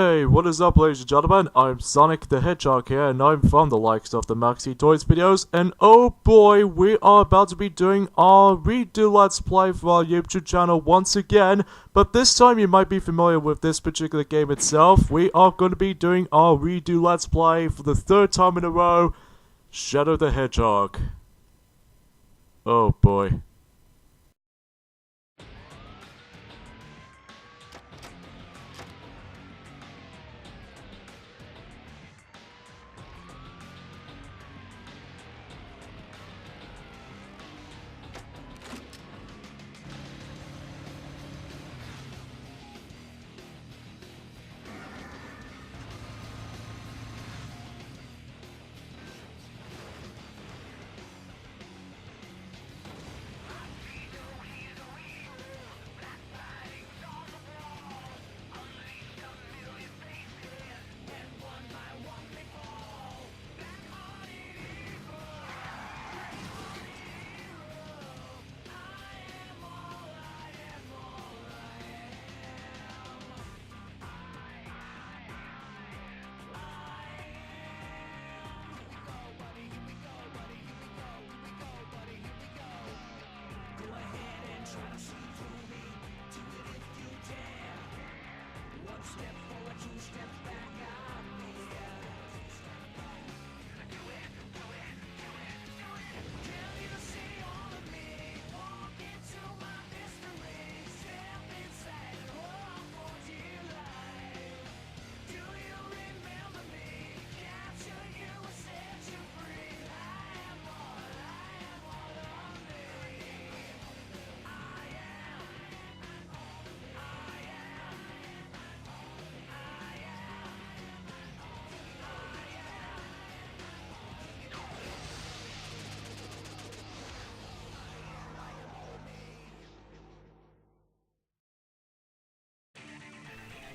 Hey, what is up, ladies and gentlemen? I'm Sonic the Hedgehog here, and I'm from the likes of the Maxi Toys videos, and oh boy, we are about to be doing our redo Let's Play for our YouTube channel once again, but this time you might be familiar with this particular game itself. We are going to be doing our redo Let's Play for the third time in a row, Shadow the Hedgehog. Oh boy.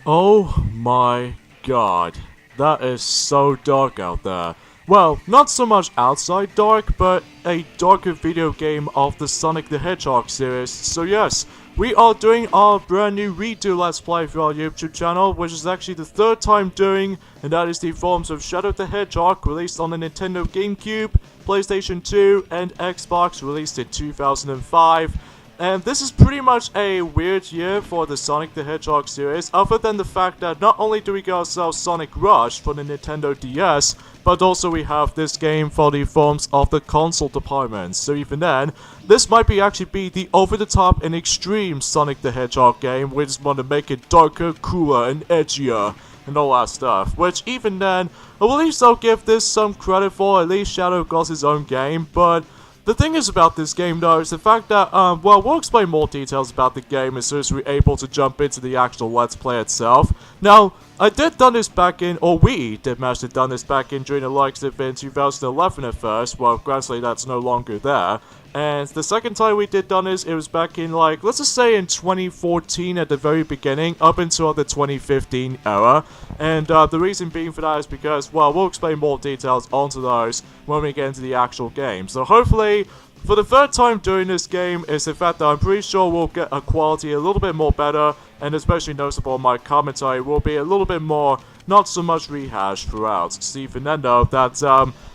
Oh my god, that is so dark out there. Well, not so much outside dark, but a darker video game of the Sonic the Hedgehog series. So yes, we are doing our brand new redo Let's Play for our YouTube channel, which is actually the third time doing, and that is the forms of Shadow the Hedgehog, released on the Nintendo GameCube, PlayStation 2, and Xbox, released in 2005. And this is pretty much a weird year for the Sonic the Hedgehog series, other than the fact that not only do we get ourselves Sonic Rush for the Nintendo DS, but also we have this game for the forms of the console department. So even then, this might actually be the over-the-top and extreme Sonic the Hedgehog game. We just want to make it darker, cooler, and edgier, and all that stuff. Which even then, I believe I'll give this some credit for. At least Shadow got his own game, but the thing is about this game though is the fact that, well, we'll explain more details about the game as soon as we're able to jump into the actual Let's Play itself. Now, I did done this back in, or we did manage to done this back in during the likes of in 2011 at first. Well, granted that's no longer there. And the second time we did done this, it was back in, like, let's just say in 2014 at the very beginning, up until the 2015 era. And the reason being for that is because, well, we'll explain more details onto those when we get into the actual game. So hopefully, for the third time doing this game, is the fact that I'm pretty sure we'll get a quality a little bit more better, and especially noticeable my commentary will be a little bit more, not so much rehashed throughout. So even then though, that,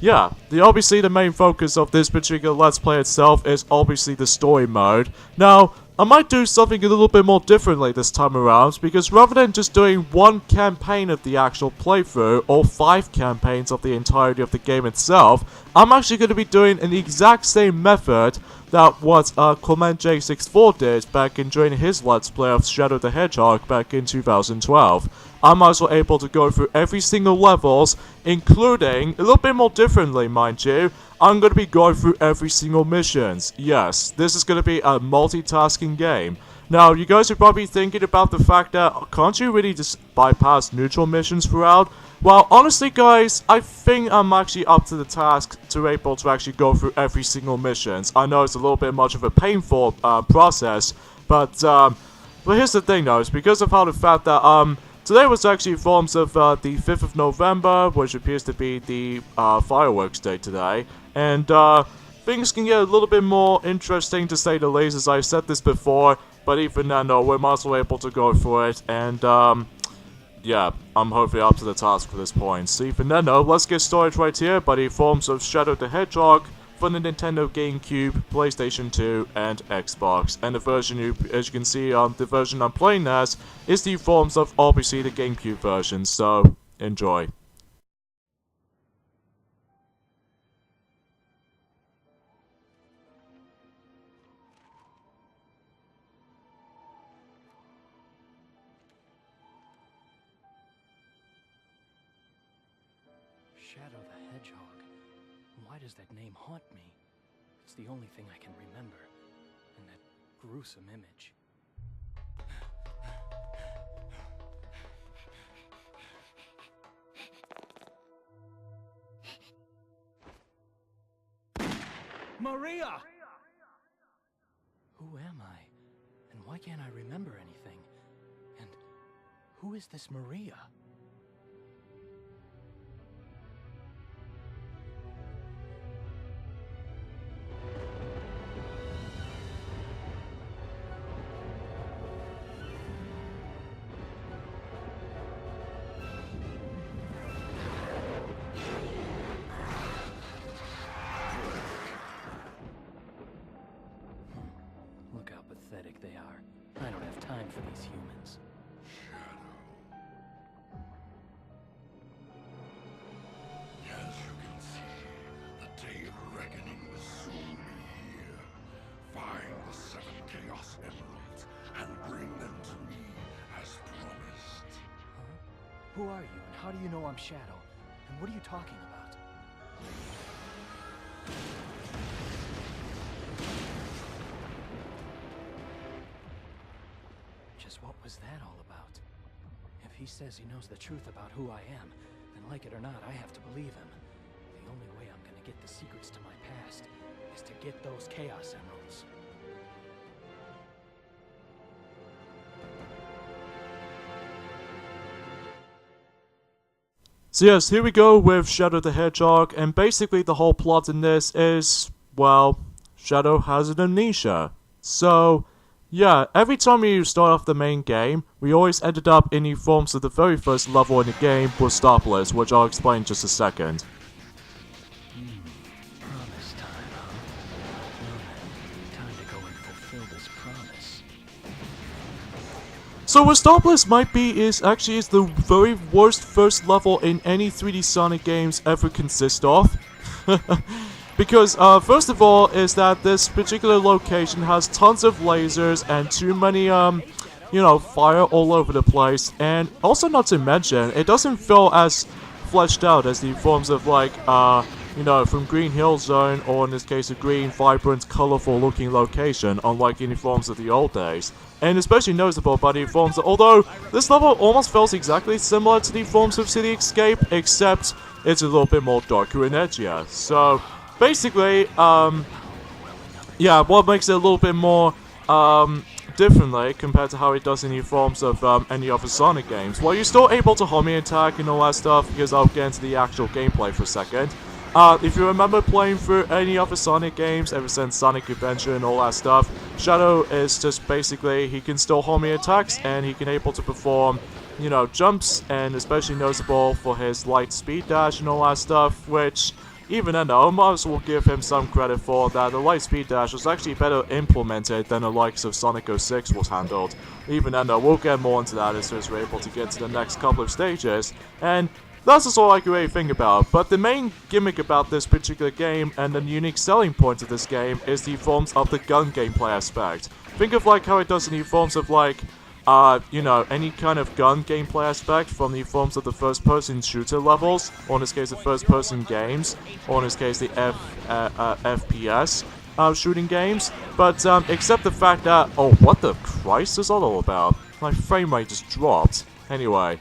yeah, obviously the main focus of this particular Let's Play itself is obviously the story mode. Now, I might do something a little bit more differently this time around, because rather than just doing one campaign of the actual playthrough, or 5 campaigns of the entirety of the game itself, I'm actually going to be doing an exact same method that what Clement J64 did back in during his Let's Play of Shadow the Hedgehog back in 2012. I'm also able to go through every single levels, including, a little bit more differently mind you, I'm going to be going through every single missions. Yes, this is going to be a multitasking game. Now, you guys are probably thinking about the fact that, can't you really just bypass neutral missions throughout? Well, honestly guys, I think I'm actually up to the task to be able to actually go through every single missions. I know it's a little bit much of a painful process, but here's the thing though, it's because of how the fact that, today was actually forms of the 5th of November, which appears to be the fireworks day today, and things can get a little bit more interesting to say the least, as I've said this before, but even then though, we're also able to go for it, and yeah, I'm hopefully up to the task for this point. So even then though, let's get started right here by the forms of Shadow the Hedgehog for the Nintendo GameCube, PlayStation 2, and Xbox. And the version, as you can see, the version I'm playing as is the forms of obviously the GameCube version, so enjoy. Shadow the Hedgehog. Why does that name haunt me? It's the only thing I can remember. And that gruesome image. Maria! Who am I? And why can't I remember anything? And who is this Maria? Look how pathetic they are. I don't have time for these humans. As you can see, the day of reckoning will soon be here. Find the 7 Chaos Emeralds and bring them to me as promised. Huh? Who are you, and how do you know I'm Shadow? And what are you talking about? Just what was that all about? If he says he knows the truth about who I am, then like it or not, I have to believe him. The only way I'm gonna get the secrets to my past is to get those Chaos Emeralds. So yes, here we go with Shadow the Hedgehog, and basically the whole plot in this is, well, Shadow has an amnesia. So, yeah, every time you start off the main game, we always ended up in the forms of the very first level in the game, Westopolis, which I'll explain in just a second. Promise time, huh? Well then, time to go and fulfill this promise. So Westopolis is the very worst first level in any 3D Sonic games ever consist of. Because, first of all, is that this particular location has tons of lasers and too many, fire all over the place. And also not to mention, it doesn't feel as fleshed out as the forms of, from Green Hill Zone, or in this case, a green, vibrant, colorful looking location, unlike any forms of the old days. And especially noticeable by the forms that, although this level almost feels exactly similar to the forms of City Escape, except it's a little bit more darker and edgier. So, basically, what makes it a little bit more, differently compared to how it does in the forms of any other Sonic games. While you're still able to homie attack and all that stuff, because I'll get into the actual gameplay for a second. If you remember playing through any other Sonic games ever since Sonic Adventure and all that stuff, Shadow is just basically, he can still homie attacks and he can able to perform, jumps, and especially noticeable for his light speed dash and all that stuff, which, even then though, I might as well give him some credit for that. The light speed dash was actually better implemented than the likes of Sonic 06 was handled. Even then though, we'll get more into that as soon as we're able to get to the next couple of stages, and that's just all I can really think about. But the main gimmick about this particular game, and the unique selling point of this game, is the forms of the gun gameplay aspect. Think of like how it does in the forms of like, any kind of gun gameplay aspect from the forms of the first-person shooter levels, or in this case the first-person games, or in this case the FPS shooting games. But except the fact that, oh, what the Christ is that all about? My frame rate just dropped. Anyway,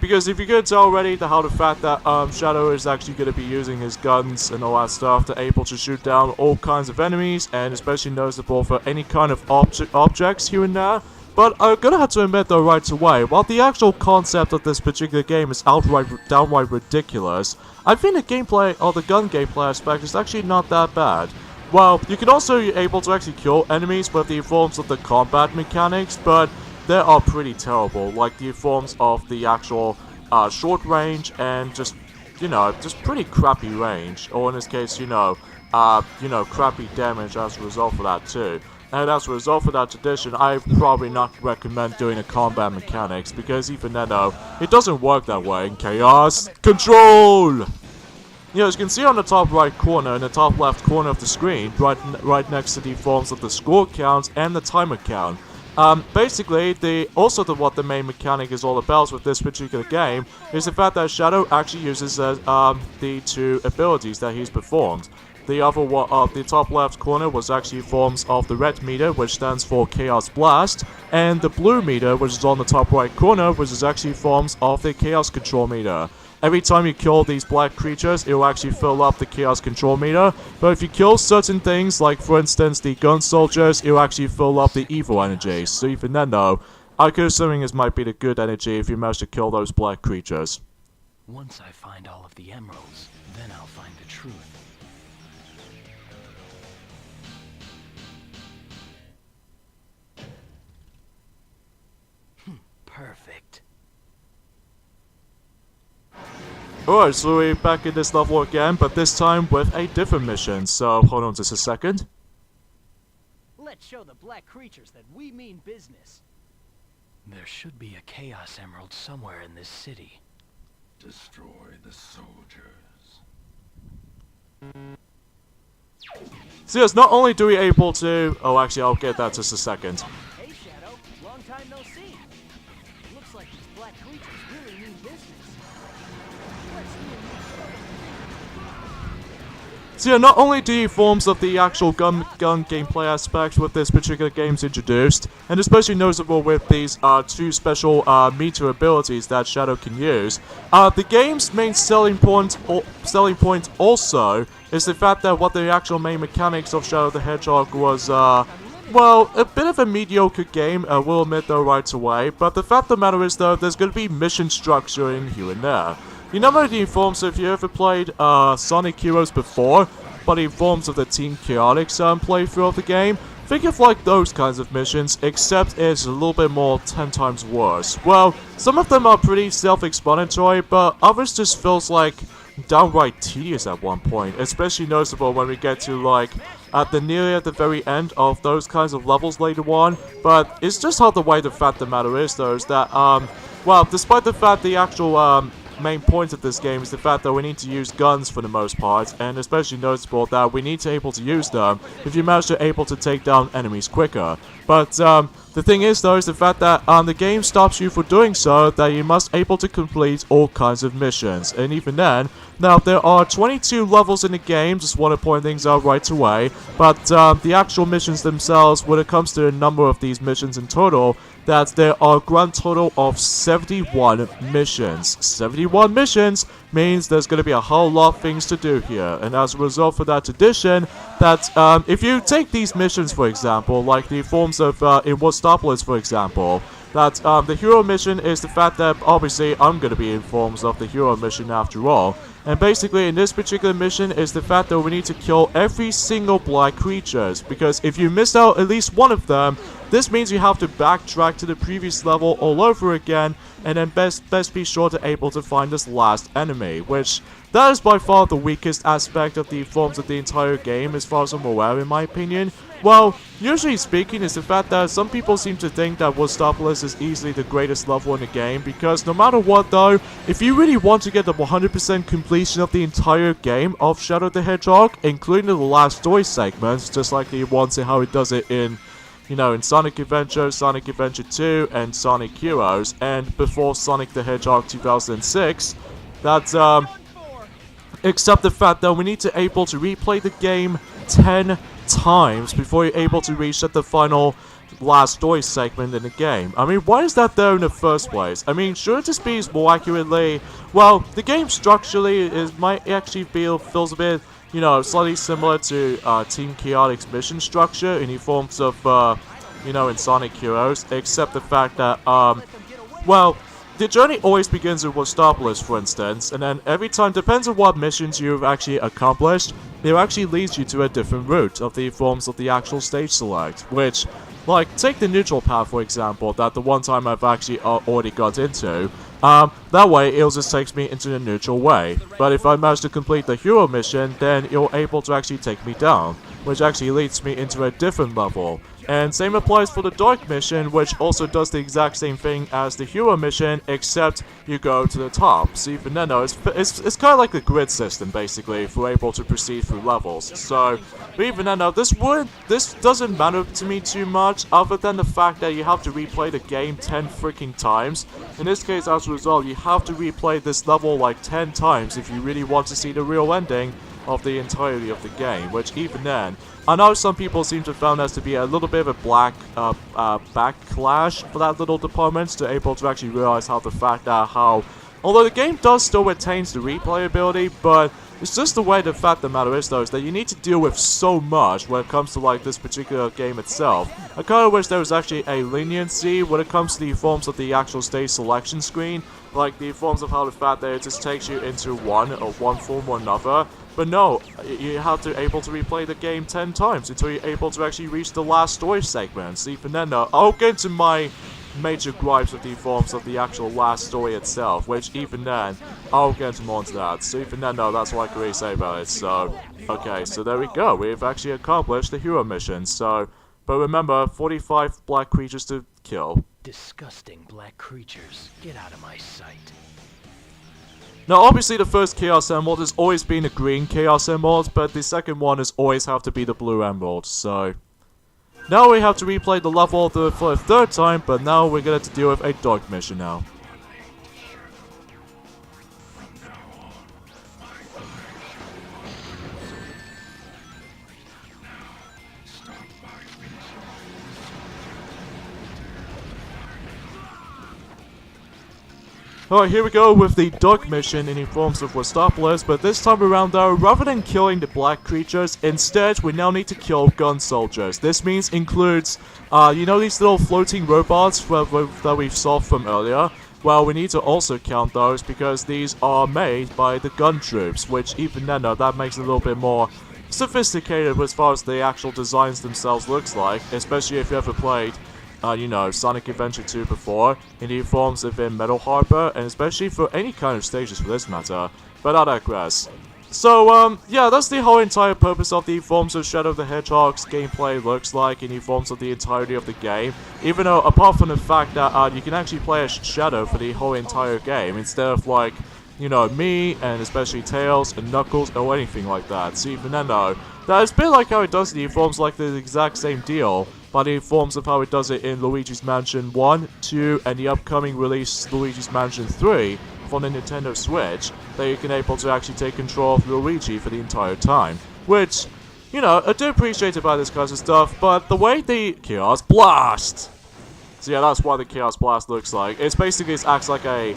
because if you could tell already how the fact that Shadow is actually going to be using his guns and all that stuff to able to shoot down all kinds of enemies, and especially noticeable for any kind of objects here and there. But I'm gonna have to admit though right away, while the actual concept of this particular game is downright ridiculous, I think the gameplay, or the gun gameplay aspect, is actually not that bad. Well, you can also be able to actually kill enemies with the forms of the combat mechanics, but they are pretty terrible. Like the forms of the actual short range and just, just pretty crappy range. Or in this case, crappy damage as a result of that too. And as a result of that tradition, I probably not recommend doing the combat mechanics, because even then though, it doesn't work that way in Chaos Control! As you can see on the top right corner and the top left corner of the screen, right next to the forms of the score count and the timer count. Basically, what the main mechanic is all about with this particular game is the fact that Shadow actually uses the two abilities that he's performed. The other one, the top left corner was actually forms of the red meter, which stands for Chaos Blast, and the blue meter, which is on the top right corner, which is actually forms of the Chaos Control meter. Every time you kill these black creatures, it will actually fill up the Chaos Control meter, but if you kill certain things, like for instance the gun soldiers, it will actually fill up the evil energy. So even then though, I could assuming this might be the good energy if you manage to kill those black creatures. Once I find all of the emeralds, then I'll find the truth. Perfect. Alright, so we're back in this level again, but this time with a different mission, so hold on just a second. Let's show the black creatures that we mean business. There should be a Chaos Emerald somewhere in this city. Destroy the soldiers. So yes, not only do we able to... Oh, actually, I'll get that just a second. Hey, Shadow. Long time no see. Looks like these black creatures really mean business. So yeah, not only do forms of the actual gun gameplay aspect with this particular game's introduced, and especially noticeable with these two special meter abilities that Shadow can use, the game's main selling point also is the fact that what the actual main mechanics of Shadow the Hedgehog was, well, a bit of a mediocre game, I will admit though right away, but the fact of the matter is though, there's going to be mission structure in here and there. You know the forms, if you ever played Sonic Heroes before, but in forms of the Team Chaotix playthrough of the game, think of like those kinds of missions, except it's a little bit more 10 times worse. Well, some of them are pretty self-explanatory, but others just feels like downright tedious at one point, especially noticeable when we get to like nearly at the very end of those kinds of levels later on. But it's just how the way the fact of the matter is though, is that well, despite the fact the actual main point of this game is the fact that we need to use guns for the most part, and especially noticeable that we need to able to use them if you manage to able to take down enemies quicker. But the thing is though is the fact that the game stops you for doing so, that you must able to complete all kinds of missions, and even then, now there are 22 levels in the game, just want to point things out right away, but the actual missions themselves, when it comes to the number of these missions in total, that there are a grand total of 71 missions. 71 missions means there's going to be a whole lot of things to do here, and as a result for that addition, that if you take these missions for example, like the forms of in Westopolis for example, that the hero mission is the fact that obviously I'm going to be in forms of the hero mission after all. And basically in this particular mission is the fact that we need to kill every single black creatures, because if you miss out at least one of them, this means you have to backtrack to the previous level all over again, and then best be sure to able to find this last enemy, which that is by far the weakest aspect of the forms of the entire game as far as I'm aware in my opinion. Well, usually speaking is the fact that some people seem to think that Westopolis is easily the greatest level in the game, because no matter what though, if you really want to get the 100% completion of the entire game of Shadow the Hedgehog, including the last story segments, just like the ones and how it does it in, you know, in Sonic Adventure, Sonic Adventure 2, and Sonic Heroes, and before Sonic the Hedgehog 2006, that, except the fact that we need to able to replay the game 10 times before you're able to reach the final last story segment in the game. I mean, why is that there in the first place? I mean, should it just be more accurately, well, the game structurally might actually feels a bit, you know, slightly similar to Team Chaotix's mission structure in the forms of, you know, in Sonic Heroes, except the fact that, well, the journey always begins with Westopolis, for instance, and then every time, depends on what missions you've actually accomplished, it actually leads you to a different route of the forms of the actual stage select, which Like, take the neutral path for example, that the one time I've actually already got into. That way it just takes me into the neutral way. But if I manage to complete the hero mission, then you're able to actually take me down, which actually leads me into a different level. And same applies for the dark mission, which also does the exact same thing as the hero mission, except you go to the top. So even then, it's kind of like the grid system, basically, if we're able to proceed through levels. So, but even then, this doesn't matter to me too much, other than the fact that you have to replay the game 10 freaking times. In this case, as a result, you have to replay this level like 10 times if you really want to see the real ending of the entirety of the game, which even then, I know some people seem to have found that to be a little bit of a backlash for that little department, to able to actually realize how the fact that although the game does still retains the replayability, but it's just the way the fact of the matter is though, is that you need to deal with so much when it comes to like this particular game itself. I kind of wish there was actually a leniency when it comes to the forms of the actual stage selection screen, like the forms of how the fact that it just takes you into one form or another. But no, you have to able to replay the game 10 times until you're able to actually reach the last story segments. Even then, I'll get into my major gripes with the forms of the actual last story itself, which even then, I'll get into more into that. So even then, that's what I can really say about it. So, okay, so there we go. We've actually accomplished the hero mission. So, but remember, 45 black creatures to kill. Disgusting black creatures. Get out of my sight. Now, obviously, the first Chaos Emerald has always been a green Chaos Emerald, but the second one has always have to be the blue Emerald, so... Now we have to replay the level for a third time, but now we're going to deal with a dark mission now. Alright, here we go with the dark mission in the forms of Westopolis, but this time around though, rather than killing the black creatures, instead we now need to kill gun soldiers. This includes, you know these little floating robots that we've solved from earlier? Well, we need to also count those because these are made by the gun troops, which even then that makes it a little bit more sophisticated as far as the actual designs themselves looks like, especially if you ever played you know, Sonic Adventure 2 before, in the forms of in Metal Harbor, and especially for any kind of stages for this matter, but I digress. So, yeah, that's the whole entire purpose of the forms of Shadow the Hedgehog's gameplay looks like in the forms of the entirety of the game, even though, apart from the fact that you can actually play as Shadow for the whole entire game, instead of, like, you know, me, and especially Tails, and Knuckles, or anything like that. So even then, though, that's a bit like how it does the forms like the exact same deal, but in forms of how it does it in Luigi's Mansion 1, 2, and the upcoming release Luigi's Mansion 3 for the Nintendo Switch, that you can able to actually take control of Luigi for the entire time. Which, you know, I do appreciate about this kind of stuff, but the way the Chaos Blast! So yeah, that's what the Chaos Blast looks like. It's basically, it acts like a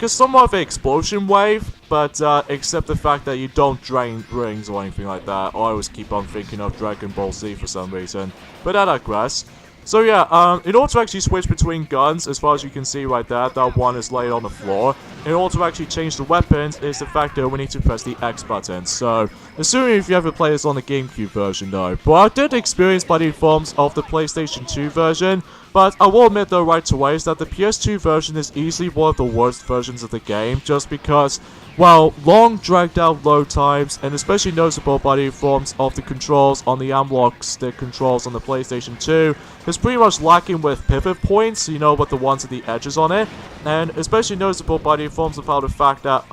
somewhat of an explosion wave, but except the fact that you don't drain rings or anything like that. I always keep on thinking of Dragon Ball Z for some reason, but I digress. So yeah, in order to actually switch between guns, as far as you can see right there, that one is laid on the floor. In order to actually change the weapons, is the fact that we need to press the X button. So, assuming if you ever play this on the GameCube version though. But I did experience by the forms of the PlayStation 2 version, but I will admit though right away is that the PS2 version is easily one of the worst versions of the game, just because, well, long dragged out load times, and especially noticeable by the forms of the controls on the analog stick controls on the PlayStation 2, is pretty much lacking with pivot points, you know, with the ones at the edges on it, and especially noticeable by the forms of how the fact that,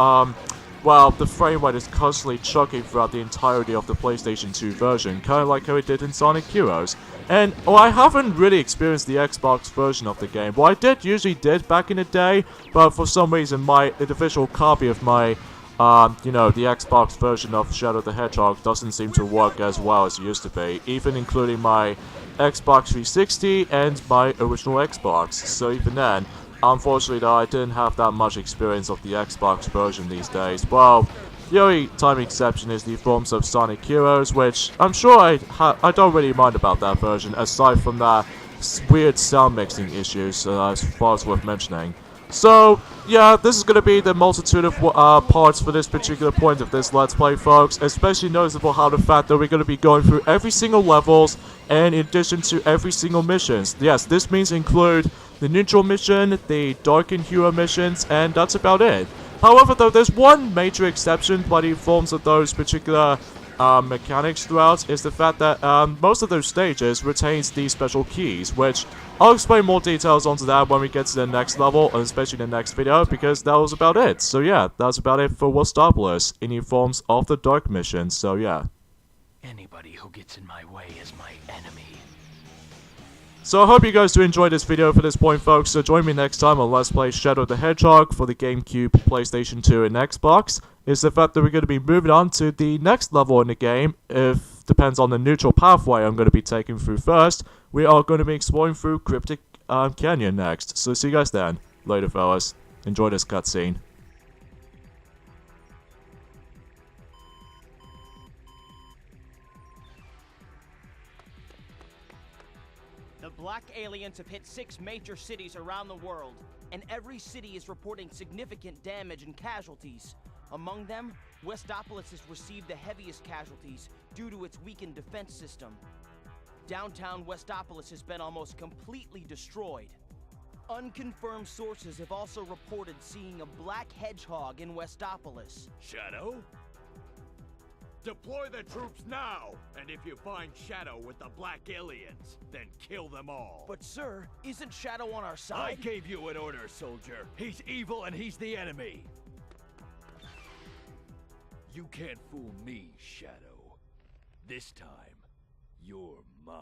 well, the frame rate is constantly chugging throughout the entirety of the PlayStation 2 version, kind of like how it did in Sonic Heroes. And, well, I haven't really experienced the Xbox version of the game. Well, I usually did back in the day, but for some reason, the official copy of my, you know, the Xbox version of Shadow the Hedgehog doesn't seem to work as well as it used to be, even including my Xbox 360 and my original Xbox. So even then, unfortunately though, I didn't have that much experience of the Xbox version these days. Well, the only time exception is the forms of Sonic Heroes, which I'm sure I don't really mind about that version, aside from that weird sound mixing issues, as far as worth mentioning. So, yeah, this is going to be the multitude of parts for this particular point of this Let's Play, folks. Especially noticeable how the fact that we're going to be going through every single levels, and in addition to every single missions. Yes, this means include the neutral mission, the dark and hero missions, and that's about it. However, though, there's one major exception by the forms of those particular mechanics throughout, is the fact that most of those stages retains these special keys, which I'll explain more details onto that when we get to the next level, and especially the next video, because that was about it. So yeah, that's about it for Westopolis, in the forms of the dark mission, so yeah. Anybody who gets in my way is my enemy. So I hope you guys do enjoy this video for this point, folks, so join me next time on Let's Play Shadow the Hedgehog for the GameCube, PlayStation 2, and Xbox. It's the fact that we're going to be moving on to the next level in the game. If depends on the neutral pathway I'm going to be taking through first, we are going to be exploring through Cryptic Canyon next. So see you guys then. Later, fellas. Enjoy this cutscene. The Black Aliens have hit 6 major cities around the world, and every city is reporting significant damage and casualties. Among them, Westopolis has received the heaviest casualties due to its weakened defense system. Downtown Westopolis has been almost completely destroyed. Unconfirmed sources have also reported seeing a black hedgehog in Westopolis. Shadow? Deploy the troops now! And if you find Shadow with the black aliens, then kill them all. But sir, isn't Shadow on our I side? gave you an order, soldier. He's evil and he's the enemy. You can't fool me, Shadow. This time, you're mine.